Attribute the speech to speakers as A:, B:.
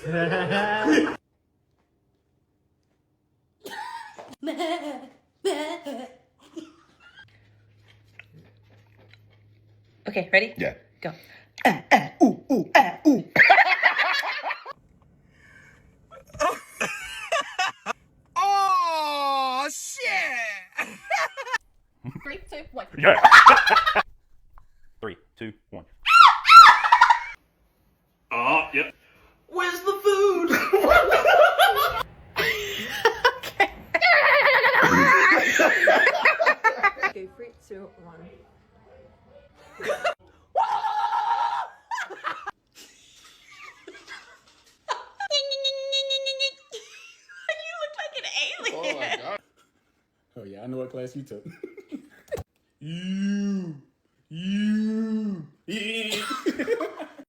A: Okay, ready?
B: Yeah.
A: Go.
B: Ooh. Oh, shit!
A: 3, 2, 1.
B: Yeah. 3, 2, 1. Oh, yep. Where's the food?
A: Okay, 3, 2, 1. You look like an alien.
C: Oh my god. Oh yeah, I know what class you took. you.